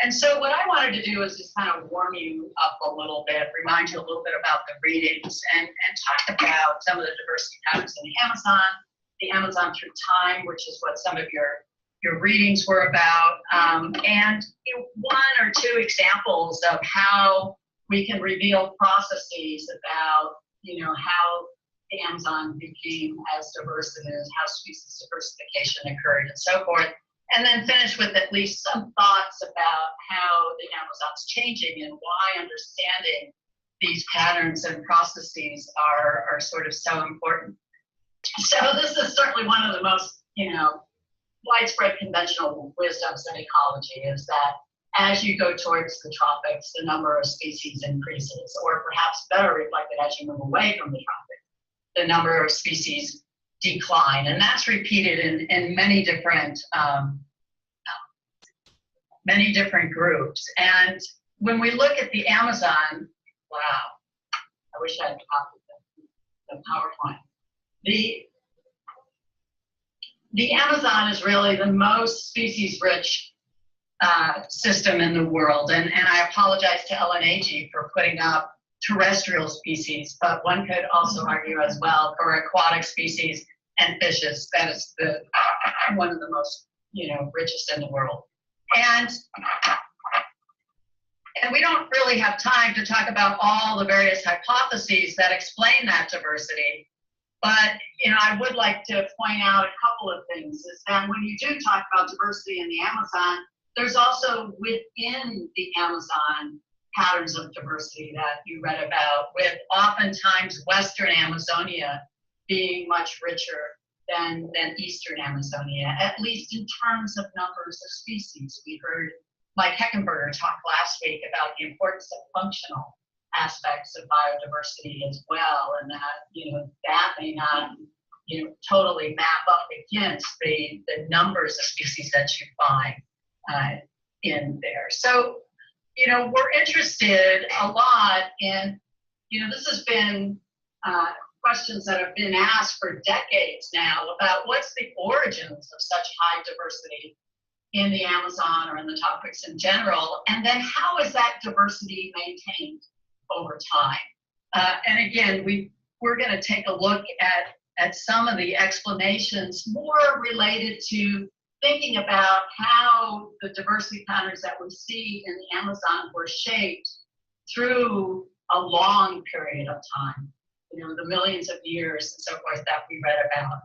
And so what I wanted to do is just kind of warm you up a little bit, remind you a little bit about the readings, and talk about some of the diversity patterns in the Amazon through time, which is what some of your readings were about, and one or two examples of how we can reveal processes about, how the Amazon became as diverse as it is, how species diversification occurred, and so forth. And then finish with at least some thoughts about how the Amazon's changing and why understanding these patterns and processes are sort of so important. So this is certainly one of the most, widespread conventional wisdoms in ecology, is that as you go towards the tropics, the number of species increases, or perhaps better reflected, as you move away from the tropics, the number of species decline. And that's repeated in many different groups. And when we look at the Amazon, wow, I wish I had copied the PowerPoint. The Amazon is really the most species-rich system in the world. And I apologize to LNAG for putting up terrestrial species, but one could also argue as well for aquatic species and fishes. That is one of the most, richest in the world. And we don't really have time to talk about all the various hypotheses that explain that diversity. But, I would like to point out a couple of things, is that when you do talk about diversity in the Amazon, there's also within the Amazon patterns of diversity that you read about, with oftentimes Western Amazonia being much richer than Eastern Amazonia, at least in terms of numbers of species. We heard Mike Heckenberger talk last week about the importance of functional aspects of biodiversity as well, and that, that may not, totally map up against the numbers of species that you find in there. So, we're interested a lot in, this has been questions that have been asked for decades now about what's the origins of such high diversity in the Amazon or in the tropics in general, and then how is that diversity maintained over time? And again, we're going to take a look at some of the explanations more related to thinking about how the diversity patterns that we see in the Amazon were shaped through a long period of time, the millions of years and so forth that we read about.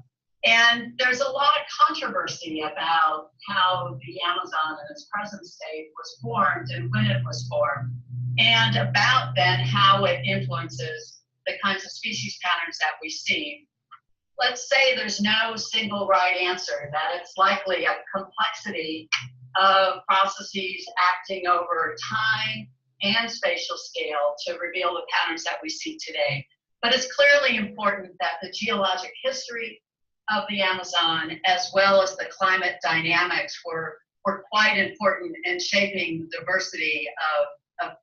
And there's a lot of controversy about how the Amazon in its present state was formed and when it was formed, and about then how it influences the kinds of species patterns that we see. Let's say there's no single right answer, that it's likely a complexity of processes acting over time and spatial scale to reveal the patterns that we see today. But it's clearly important that the geologic history of the Amazon, as well as the climate dynamics, were quite important in shaping the diversity of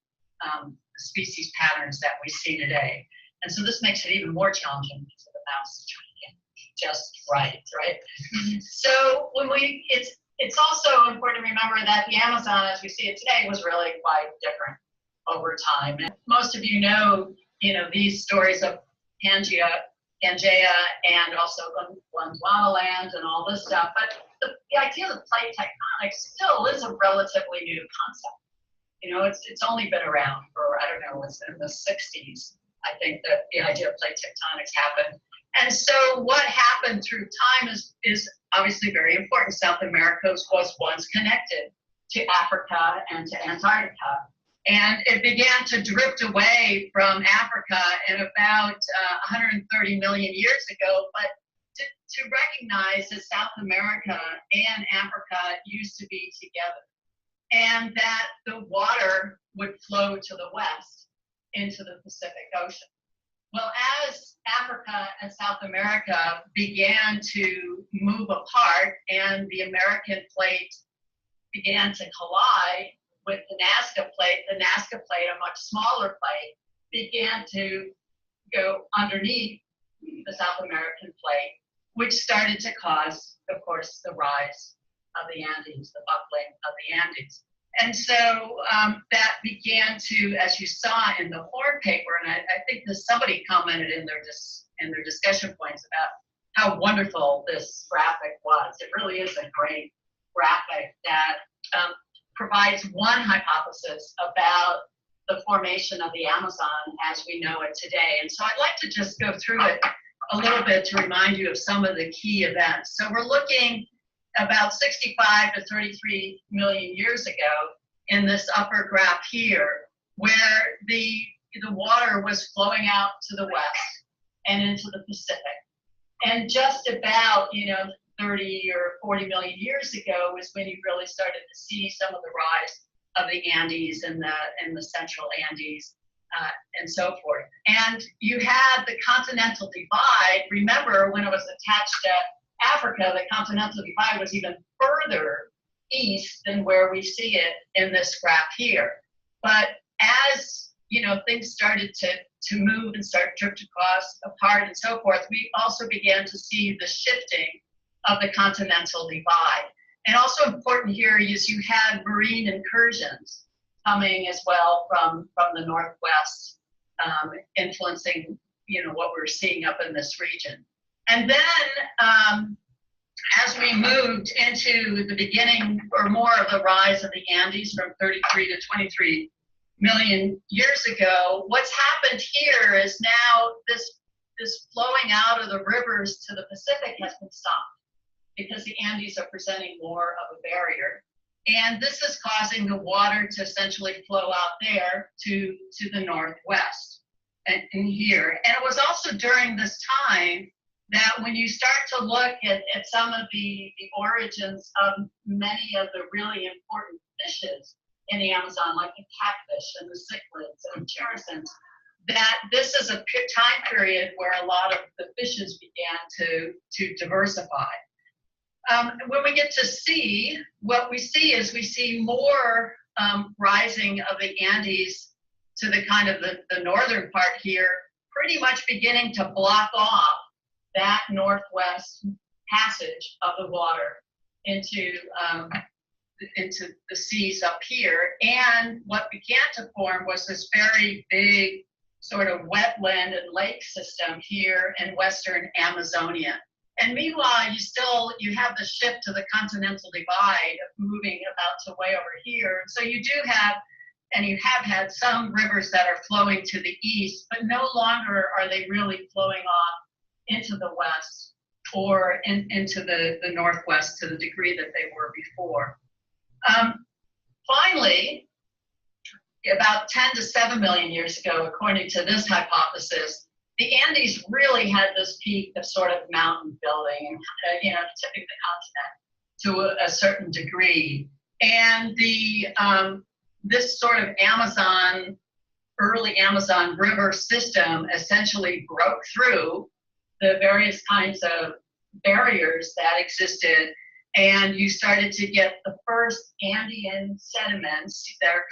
species patterns that we see today. And so this makes it even more challenging for the mouse to get just right? So it's also important to remember that the Amazon, as we see it today, was really quite different over time. And most of you know, these stories of Pangea, and also Gondwana land and all this stuff. But the idea of plate tectonics still is a relatively new concept. It's only been around for, I don't know, it's in the 60s, I think, that the idea of plate tectonics happened. And so what happened through time is obviously very important. South America was once connected to Africa and to Antarctica. And it began to drift away from Africa in about 130 million years ago. But to recognize that South America and Africa used to be together, and that the water would flow to the west into the Pacific Ocean. Well, as Africa and South America began to move apart and the American plate began to collide with the Nazca plate, a much smaller plate, began to go underneath the South American plate, which started to cause, of course, the rise of the Andes, the buckling of the Andes. And so that began to, as you saw in the Horn paper, and I think that somebody commented in their discussion points about how wonderful this graphic was. It really is a great graphic that provides one hypothesis about the formation of the Amazon as we know it today. And so I'd like to just go through it a little bit to remind you of some of the key events. So we're looking about 65 to 33 million years ago in this upper graph here, where the water was flowing out to the west and into the Pacific. And just about, 30 or 40 million years ago was when you really started to see some of the rise of the Andes and the central Andes and so forth. And you had the continental divide. Remember, when it was attached to Africa, the continental divide was even further east than where we see it in this graph here. But as things started to move and start drift across apart and so forth, we also began to see the shifting of the continental divide. And also important here is you had marine incursions coming as well from the northwest, influencing what we're seeing up in this region. And then as we moved into the beginning or more of the rise of the Andes from 33 to 23 million years ago, what's happened here is now this flowing out of the rivers to the Pacific has been stopped because the Andes are presenting more of a barrier. And this is causing the water to essentially flow out there to the northwest and here. And it was also during this time that when you start to look at some of the origins of many of the really important fishes in the Amazon, like the catfish and the cichlids and terrestrit, that this is a time period where a lot of the fishes began to diversify. When we get to sea, what we see is we see more rising of the Andes to the kind of the northern part here, pretty much beginning to block off that northwest passage of the water into the seas up here. And what began to form was this very big sort of wetland and lake system here in Western Amazonia. And meanwhile, you have the shift to the continental divide of moving about to way over here. So you do have, and you have had some rivers that are flowing to the east, but no longer are they really flowing off into the west or into the northwest to the degree that they were before. Finally, about 10 to 7 million years ago, according to this hypothesis, the Andes really had this peak of sort of mountain building, tipping the continent to a certain degree. And this sort of early Amazon river system essentially broke through the various kinds of barriers that existed, and you started to get the first Andean sediments that are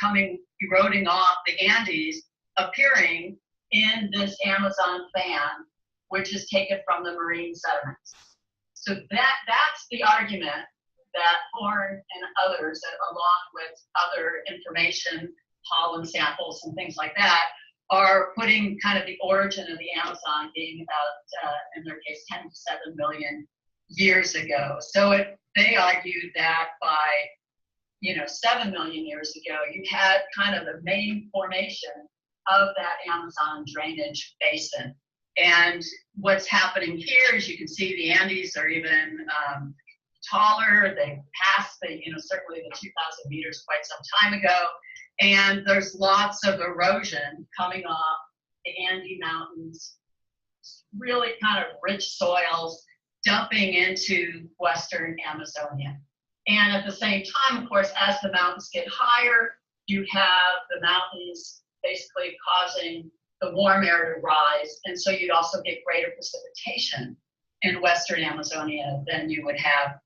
eroding off the Andes, appearing in this Amazon fan, which is taken from the marine sediments. So that's the argument that Horn and others, along with other information, pollen samples and things like that, are putting kind of the origin of the Amazon being about, in their case, 10 to 7 million years ago. So they argued that by 7 million years ago, you had kind of the main formation of that Amazon drainage basin. And what's happening here is you can see the Andes are even taller. They passed certainly the 2,000 meters quite some time ago. And there's lots of erosion coming off the Andes Mountains, really kind of rich soils dumping into Western Amazonia. And at the same time, of course, as the mountains get higher, you have the mountains basically causing the warm air to rise. And so you'd also get greater precipitation in Western Amazonia than you would have,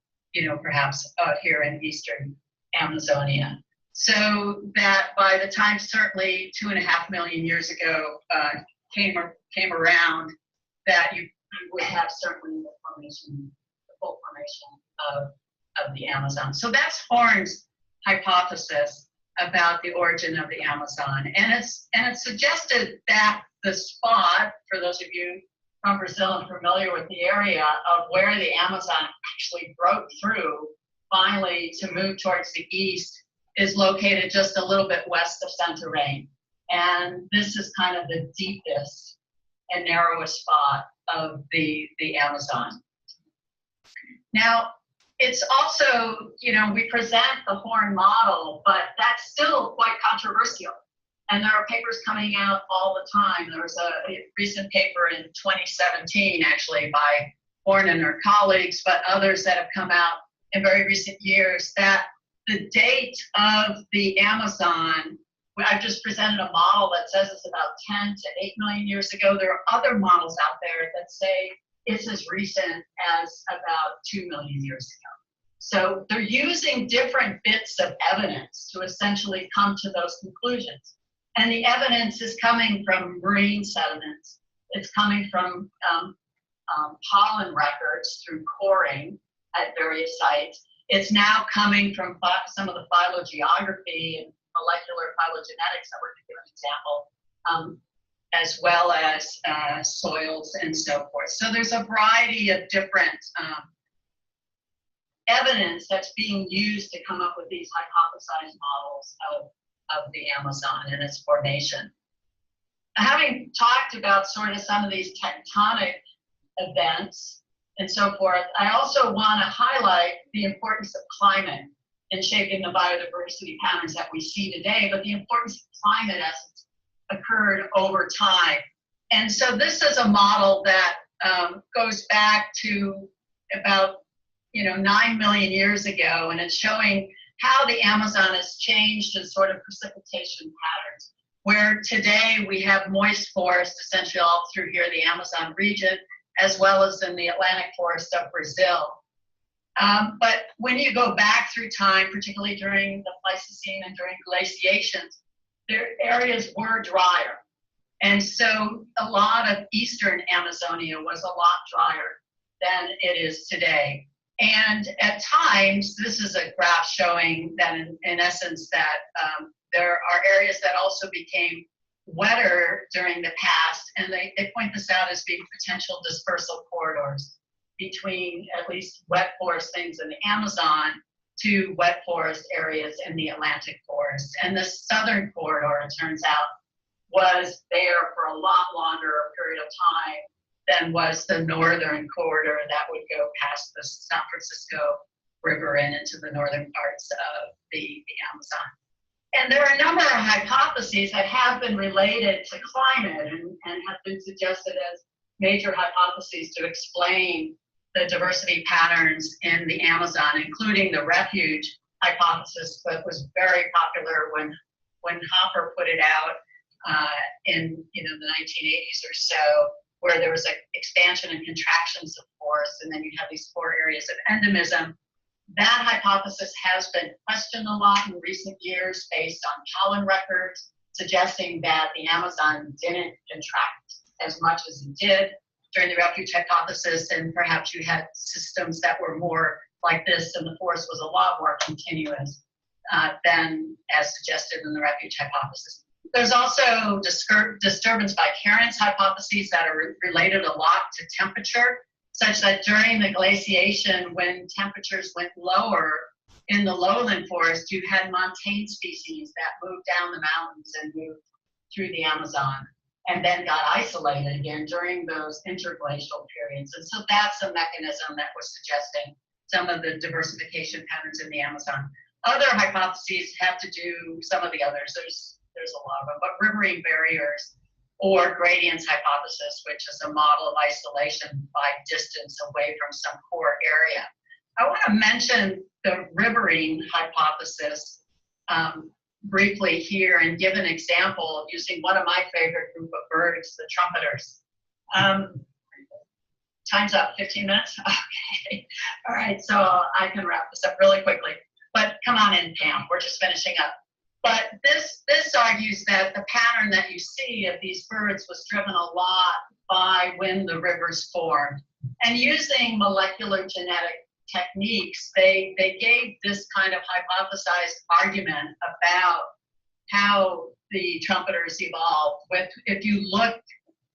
perhaps out here in Eastern Amazonia. So that by the time certainly 2.5 million years ago came around, that you would have certainly the full formation of the Amazon. So that's Horn's hypothesis. about the origin of the Amazon. And it's suggested that the spot, for those of you from Brazil and familiar with the area of where the Amazon actually broke through finally to move towards the east, is located just a little bit west of Santarém. And this is kind of the deepest and narrowest spot of the Amazon. Now, it's also, you know, we present the Horn model, but that's still quite controversial. And there are papers coming out all the time. There was a recent paper in 2017, actually, by Horn and her colleagues, but others that have come out in very recent years, that the date of the Amazon, I've just presented a model that says it's about 10 to 8 million years ago. There are other models out there that say it's as recent as about 2 million years ago. So they're using different bits of evidence to essentially come to those conclusions. And the evidence is coming from marine sediments. It's coming from pollen records through coring at various sites. It's now coming from some of the phylogeography and molecular phylogenetics that we're going to give an example, as well as soils and so forth. So there's a variety of different evidence that's being used to come up with these hypothesized models of the Amazon and its formation. Having talked about sort of some of these tectonic events and so forth, I also want to highlight the importance of climate in shaping the biodiversity patterns that we see today, but the importance of climate as it's occurred over time. And so this is a model that goes back to about 9 million years ago, and it's showing how the Amazon has changed in sort of precipitation patterns, where today we have moist forest essentially all through here, the Amazon region, as well as in the Atlantic forest of Brazil. But when you go back through time, particularly during the Pleistocene and during glaciations, their areas were drier. And so a lot of eastern Amazonia was a lot drier than it is today. And at times, this is a graph showing that in essence that there are areas that also became wetter during the past, and they point this out as being potential dispersal corridors between at least wet forest things in the Amazon to wet forest areas in the Atlantic forest. And the southern corridor, it turns out, was there for a lot longer period of time than was the northern corridor that would go past the San Francisco River and into the northern parts of the Amazon. And there are a number of hypotheses that have been related to climate and have been suggested as major hypotheses to explain the diversity patterns in the Amazon, including the refuge hypothesis that was very popular when Hopper put it out in the 1980s or so, where there was an expansion and contractions of forests, and then you have these 4 areas of endemism. That hypothesis has been questioned a lot in recent years based on pollen records, suggesting that the Amazon didn't contract as much as it did during the refuge hypothesis, and perhaps you had systems that were more like this, and the forest was a lot more continuous than as suggested in the refuge hypothesis. There's also disturbance by currents hypotheses that are related a lot to temperature, such that during the glaciation, when temperatures went lower in the lowland forest, you had montane species that moved down the mountains and moved through the Amazon, and then got isolated again during those interglacial periods. And so that's a mechanism that was suggesting some of the diversification patterns in the Amazon. Other hypotheses have to do, some of the others, there's a lot of them, but riverine barriers or gradients hypothesis, which is a model of isolation by distance away from some core area. I want to mention the riverine hypothesis briefly here and give an example using one of my favorite group of birds, the trumpeters. Time's up, 15 minutes? Okay, all right, so I can wrap this up really quickly. But come on in, Pam, we're just finishing up. But this argues that the pattern that you see of these birds was driven a lot by when the rivers formed. And using molecular genetic techniques, they gave this kind of hypothesized argument about how the trumpeters evolved. If you look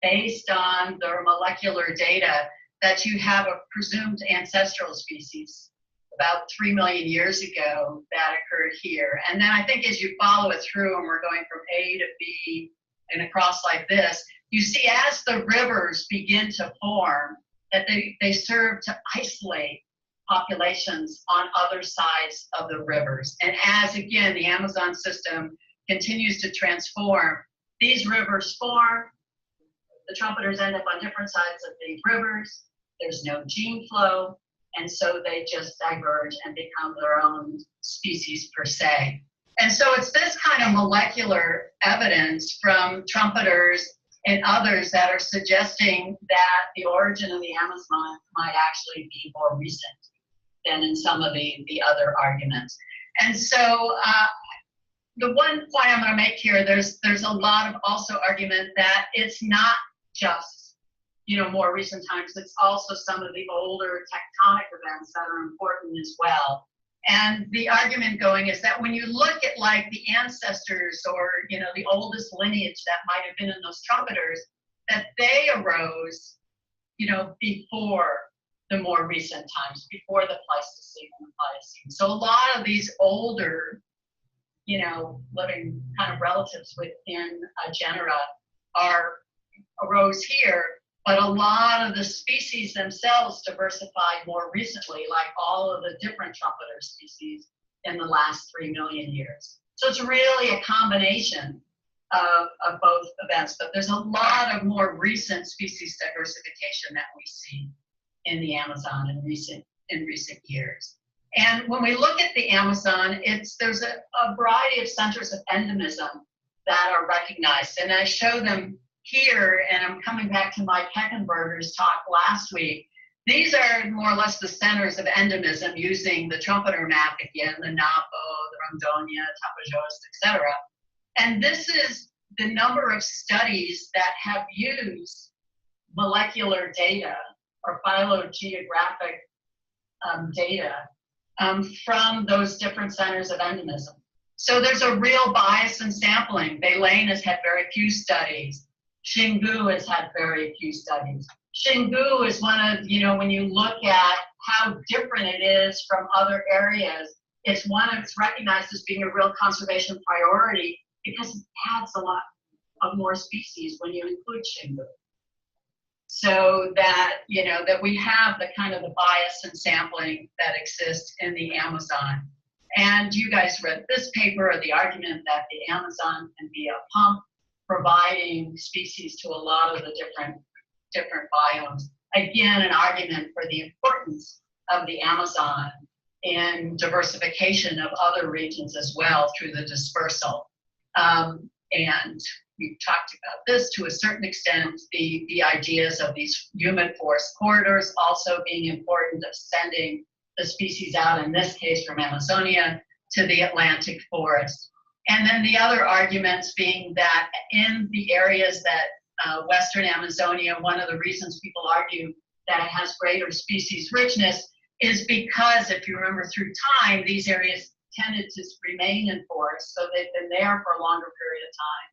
based on their molecular data, that you have a presumed ancestral species about 3 million years ago that occurred here. And then I think as you follow it through, and we're going from A to B and across like this, you see as the rivers begin to form, that they serve to isolate populations on other sides of the rivers. And as, again, the Amazon system continues to transform, these rivers form, the trumpeters end up on different sides of the rivers, there's no gene flow, and so they just diverge and become their own species per se. And so it's this kind of molecular evidence from trumpeters and others that are suggesting that the origin of the Amazon might actually be more recent than in some of the other arguments. And so the one point I'm going to make here, there's a lot of also argument that it's not just, you know, more recent times, it's also some of the older tectonic events that are important as well. And the argument going is that when you look at like the ancestors or, you know, the oldest lineage that might have been in those trumpeters, that they arose, you know, before the more recent times, before the Pleistocene and the Pliocene. So a lot of these older, you know, living kind of relatives within a genera arose here, but a lot of the species themselves diversified more recently, like all of the different trumpeter species in the last 3 million years. So it's really a combination of both events, but there's a lot of more recent species diversification that we see in the Amazon in recent years. And when we look at the Amazon, there's a variety of centers of endemism that are recognized, and I show them here, and I'm coming back to Mike Heckenberger's talk last week. These are more or less the centers of endemism using the trumpeter map again, the Napo, the Rondônia, Tapajós, etc. And this is the number of studies that have used molecular data or phylogeographic data from those different centers of endemism. So there's a real bias in sampling. Baleine has had very few studies. Xingu has had very few studies. Xingu is one of, you know, when you look at how different it is from other areas, it's recognized as being a real conservation priority because it adds a lot of more species when you include Xingu. So that, you know, that we have the kind of the bias in sampling that exists in the Amazon. And you guys read this paper, the argument that the Amazon can be a pump providing species to a lot of the different biomes. Again, an argument for the importance of the Amazon in diversification of other regions as well through the dispersal. And we've talked about this to a certain extent, the ideas of these humid forest corridors also being important of sending the species out, in this case from Amazonia to the Atlantic forest. And then the other arguments being that in the areas that Western Amazonia, one of the reasons people argue that it has greater species richness is because, if you remember through time, these areas tended to remain in forest, so they've been there for a longer period of time.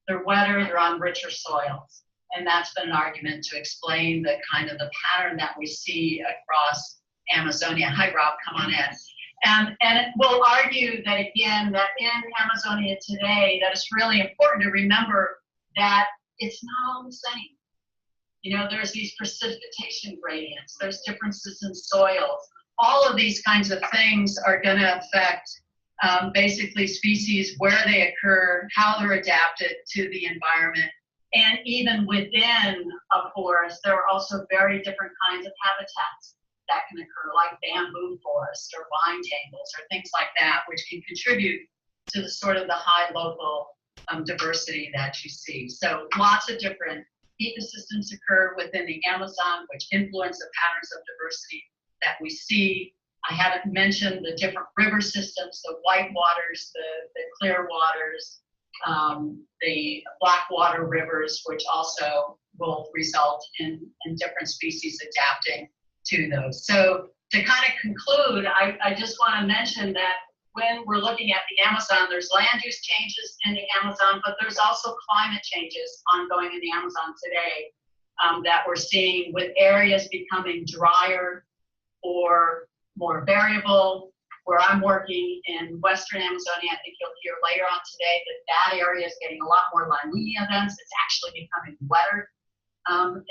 They're wetter, they're on richer soils. And that's been an argument to explain the kind of the pattern that we see across Amazonia. Hi, Rob, come on in. And we'll argue that, again, that in Amazonia today, that it's really important to remember that it's not all the same. You know, there's these precipitation gradients, there's differences in soils. All of these kinds of things are going to affect basically species, where they occur, how they're adapted to the environment. And even within a forest, there are also very different kinds of habitats that can occur, like bamboo forest or vine tangles or things like that, which can contribute to the sort of the high local diversity that you see. So lots of different ecosystems occur within the Amazon, which influence the patterns of diversity that we see. I haven't mentioned the different river systems, the white waters, the clear waters, the black water rivers, which also will result in different species adapting to those. So to kind of conclude, I just want to mention that when we're looking at the Amazon, there's land use changes in the Amazon, but there's also climate changes ongoing in the Amazon today that we're seeing, with areas becoming drier or more variable. Where I'm working in Western Amazonia, I think you'll hear later on today that area is getting a lot more La Nina events. It's actually becoming wetter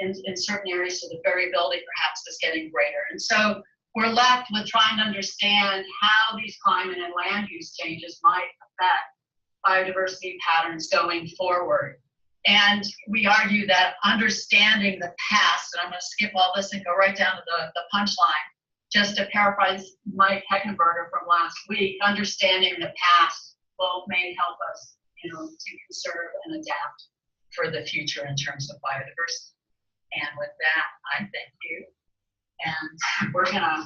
in certain areas, so the variability perhaps is getting greater. And so we're left with trying to understand how these climate and land use changes might affect biodiversity patterns going forward. And we argue that understanding the past, and I'm going to skip all this and go right down to the punchline, just to paraphrase Mike Heckenberger from last week, understanding the past may help us, to conserve and adapt for the future in terms of biodiversity. And with that, I thank you. And we're going to